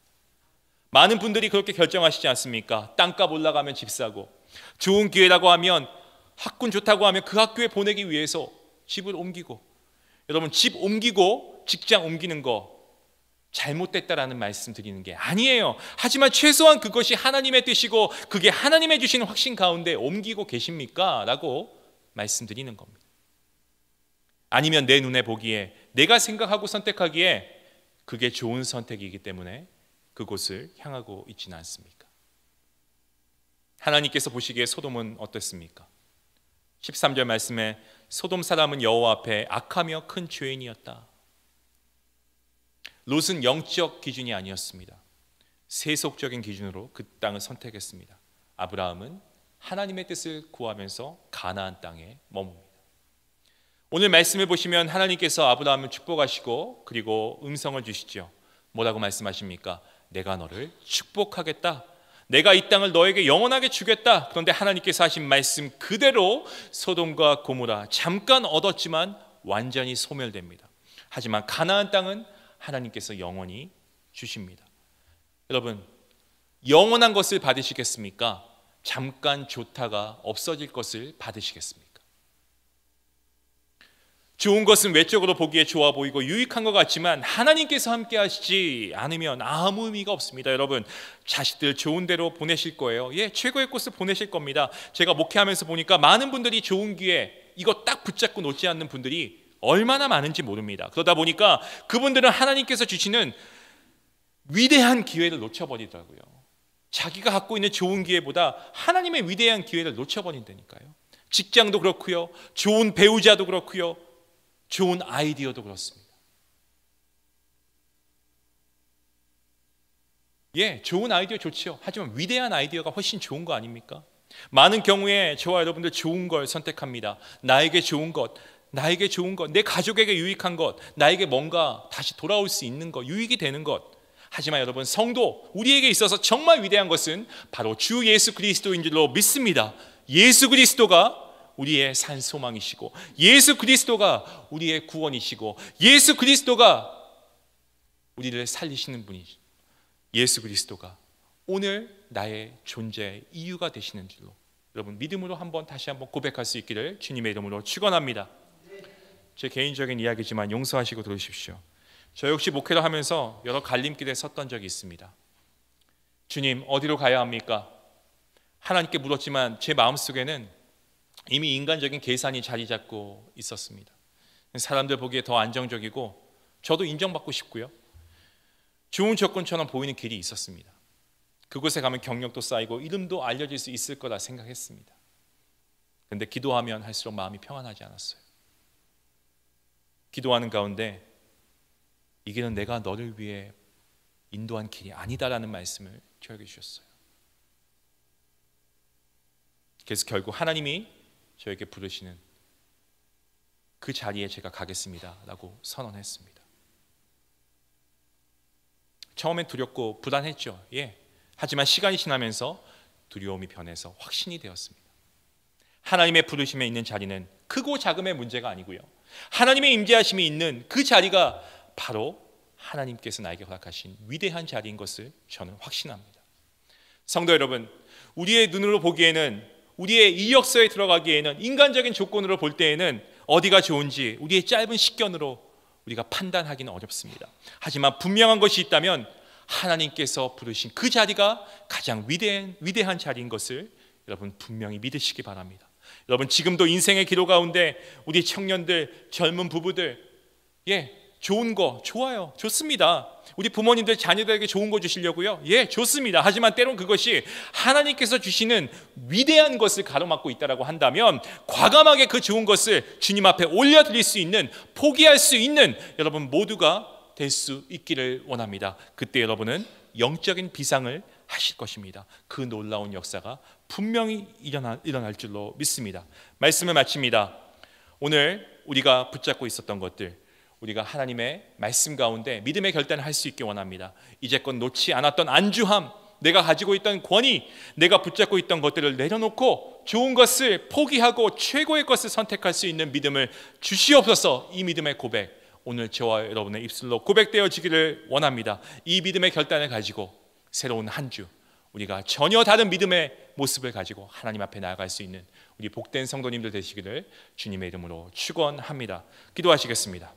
많은 분들이 그렇게 결정하시지 않습니까? 땅값 올라가면 집 사고, 좋은 기회라고 하면, 학군 좋다고 하면 그 학교에 보내기 위해서 집을 옮기고. 여러분, 집 옮기고 직장 옮기는 거 잘못됐다라는 말씀 드리는 게 아니에요. 하지만 최소한 그것이 하나님의 뜻이고 그게 하나님의 주시는 확신 가운데 옮기고 계십니까? 라고 말씀드리는 겁니다. 아니면 내 눈에 보기에, 내가 생각하고 선택하기에 그게 좋은 선택이기 때문에 그곳을 향하고 있지는 않습니까? 하나님께서 보시기에 소돔은 어떻습니까? 13절 말씀에 소돔 사람은 여호와 앞에 악하며 큰 죄인이었다. 롯은 영적 기준이 아니었습니다. 세속적인 기준으로 그 땅을 선택했습니다. 아브라함은 하나님의 뜻을 구하면서 가나안 땅에 머뭅니다. 오늘 말씀을 보시면 하나님께서 아브라함을 축복하시고 그리고 음성을 주시죠. 뭐라고 말씀하십니까? 내가 너를 축복하겠다. 내가 이 땅을 너에게 영원하게 주겠다. 그런데 하나님께서 하신 말씀 그대로 소돔과 고모라 잠깐 얻었지만 완전히 소멸됩니다. 하지만 가나안 땅은 하나님께서 영원히 주십니다. 여러분, 영원한 것을 받으시겠습니까? 잠깐 좋다가 없어질 것을 받으시겠습니까? 좋은 것은 외적으로 보기에 좋아 보이고 유익한 것 같지만 하나님께서 함께 하시지 않으면 아무 의미가 없습니다. 여러분, 자식들 좋은 데로 보내실 거예요. 예, 최고의 곳을 보내실 겁니다. 제가 목회하면서 보니까 많은 분들이 좋은 기회, 이거 딱 붙잡고 놓지 않는 분들이 얼마나 많은지 모릅니다. 그러다 보니까 그분들은 하나님께서 주시는 위대한 기회를 놓쳐버리더라고요. 자기가 갖고 있는 좋은 기회보다 하나님의 위대한 기회를 놓쳐버린다니까요. 직장도 그렇고요, 좋은 배우자도 그렇고요, 좋은 아이디어도 그렇습니다. 예, 좋은 아이디어 좋지요. 하지만 위대한 아이디어가 훨씬 좋은 거 아닙니까? 많은 경우에 저와 여러분들 좋은 걸 선택합니다. 나에게 좋은 것, 나에게 좋은 것, 내 가족에게 유익한 것, 나에게 뭔가 다시 돌아올 수 있는 것, 유익이 되는 것. 하지만 여러분, 성도, 우리에게 있어서 정말 위대한 것은 바로 주 예수 그리스도인 줄로 믿습니다. 예수 그리스도가 우리의 산 소망이시고, 예수 그리스도가 우리의 구원이시고, 예수 그리스도가 우리를 살리시는 분이시고, 예수 그리스도가 오늘 나의 존재의 이유가 되시는 줄로 여러분 믿음으로 다시 한번 고백할 수 있기를 주님의 이름으로 축원합니다. 제 개인적인 이야기지만 용서하시고 들으십시오. 저 역시 목회를 하면서 여러 갈림길에 섰던 적이 있습니다. 주님, 어디로 가야 합니까? 하나님께 물었지만 제 마음속에는 이미 인간적인 계산이 자리 잡고 있었습니다. 사람들 보기에 더 안정적이고 저도 인정받고 싶고요, 좋은 조건처럼 보이는 길이 있었습니다. 그곳에 가면 경력도 쌓이고 이름도 알려질 수 있을 거라 생각했습니다. 그런데 기도하면 할수록 마음이 평안하지 않았어요. 기도하는 가운데 이 길은 내가 너를 위해 인도한 길이 아니다라는 말씀을 저에게 주셨어요. 그래서 결국 하나님이 저에게 부르시는 그 자리에 제가 가겠습니다 라고 선언했습니다. 처음엔 두렵고 불안했죠. 예. 하지만 시간이 지나면서 두려움이 변해서 확신이 되었습니다. 하나님의 부르심에 있는 자리는 크고 작음의 문제가 아니고요, 하나님의 임재하심이 있는 그 자리가 바로 하나님께서 나에게 허락하신 위대한 자리인 것을 저는 확신합니다. 성도 여러분, 우리의 눈으로 보기에는, 우리의 이력서에 들어가기에는, 인간적인 조건으로 볼 때에는 어디가 좋은지 우리의 짧은 식견으로 우리가 판단하기는 어렵습니다. 하지만 분명한 것이 있다면 하나님께서 부르신 그 자리가 가장 위대한 자리인 것을 여러분 분명히 믿으시기 바랍니다. 여러분, 지금도 인생의 기로 가운데 우리 청년들, 젊은 부부들, 좋은 거 좋아요, 좋습니다. 우리 부모님들 자녀들에게 좋은 거 주시려고요, 좋습니다. 하지만 때론 그것이 하나님께서 주시는 위대한 것을 가로막고 있다라고 한다면 과감하게 그 좋은 것을 주님 앞에 올려드릴 수 있는, 포기할 수 있는 여러분 모두가 될 수 있기를 원합니다. 그때 여러분은 영적인 비상을 하실 것입니다. 그 놀라운 역사가 분명히 일어날 줄로 믿습니다. 말씀을 마칩니다. 오늘 우리가 붙잡고 있었던 것들, 우리가 하나님의 말씀 가운데 믿음의 결단을 할 수 있게 원합니다. 이제껏 놓지 않았던 안주함, 내가 가지고 있던 권위, 내가 붙잡고 있던 것들을 내려놓고 좋은 것을 포기하고 최고의 것을 선택할 수 있는 믿음을 주시옵소서. 이 믿음의 고백, 오늘 저와 여러분의 입술로 고백되어지기를 원합니다. 이 믿음의 결단을 가지고 새로운 한 주, 우리가 전혀 다른 믿음의 모습을 가지고 하나님 앞에 나아갈 수 있는 우리 복된 성도님들 되시기를 주님의 이름으로 축원합니다. 기도하시겠습니다.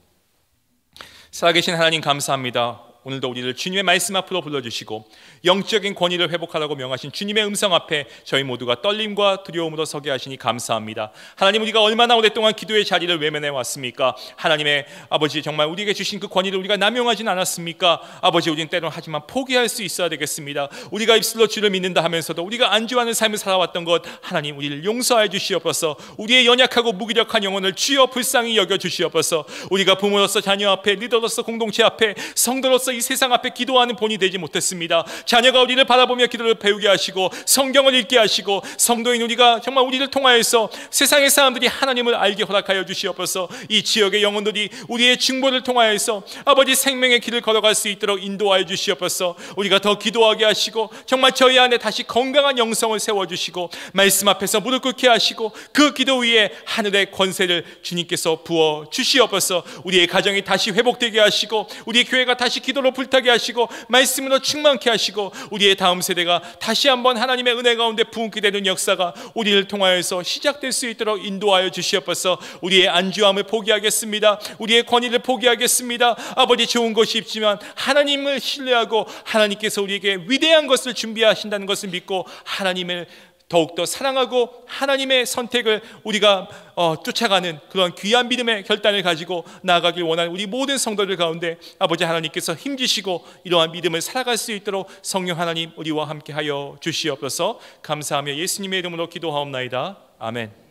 살아계신 하나님, 감사합니다. 오늘도 우리를 주님의 말씀 앞으로 불러주시고 영적인 권위를 회복하라고 명하신 주님의 음성 앞에 저희 모두가 떨림과 두려움으로 서게 하시니 감사합니다. 하나님, 우리가 얼마나 오랫동안 기도의 자리를 외면해 왔습니까? 하나님의 아버지, 정말 우리에게 주신 그 권위를 우리가 남용하진 않았습니까? 아버지, 우리는 때론 하지만 포기할 수 있어야 되겠습니다. 우리가 입술로 주를 믿는다 하면서도 우리가 안주하는 삶을 살아왔던 것, 하나님 우리를 용서하여 주시옵소서. 우리의 연약하고 무기력한 영혼을 주여 불쌍히 여겨 주시옵소서. 우리가 부모로서, 자녀 앞에, 리더로서, 공동체 앞에, 성도로서 이 세상 앞에 기도하는 본이 되지 못했습니다. 자녀가 우리를 바라보며 기도를 배우게 하시고 성경을 읽게 하시고, 성도인 우리가 정말 우리를 통하여서 세상의 사람들이 하나님을 알게 허락하여 주시옵소서. 이 지역의 영혼들이 우리의 중보를 통하여서 아버지 생명의 길을 걸어갈 수 있도록 인도하여 주시옵소서. 우리가 더 기도하게 하시고 정말 저희 안에 다시 건강한 영성을 세워주시고 말씀 앞에서 무릎 꿇게 하시고 그 기도 위에 하늘의 권세를 주님께서 부어 주시옵소서. 우리의 가정이 다시 회복되게 하시고 우리의 교회가 다시 기도로 불타게 하시고 말씀으로 충만케 하시고 우리의 다음 세대가 다시 한번 하나님의 은혜 가운데 부흥케 되는 역사가 우리를 통하여서 시작될 수 있도록 인도하여 주시옵소서. 우리의 안주함을 포기하겠습니다. 우리의 권위를 포기하겠습니다. 아버지, 좋은 것이 있지만 하나님을 신뢰하고 하나님께서 우리에게 위대한 것을 준비하신다는 것을 믿고 하나님을 더욱더 사랑하고 하나님의 선택을 우리가 쫓아가는 그런 귀한 믿음의 결단을 가지고 나아가길 원하는 우리 모든 성도들 가운데 아버지 하나님께서 힘주시고 이러한 믿음을 살아갈 수 있도록 성령 하나님 우리와 함께 하여 주시옵소서. 감사하며 예수님의 이름으로 기도하옵나이다. 아멘.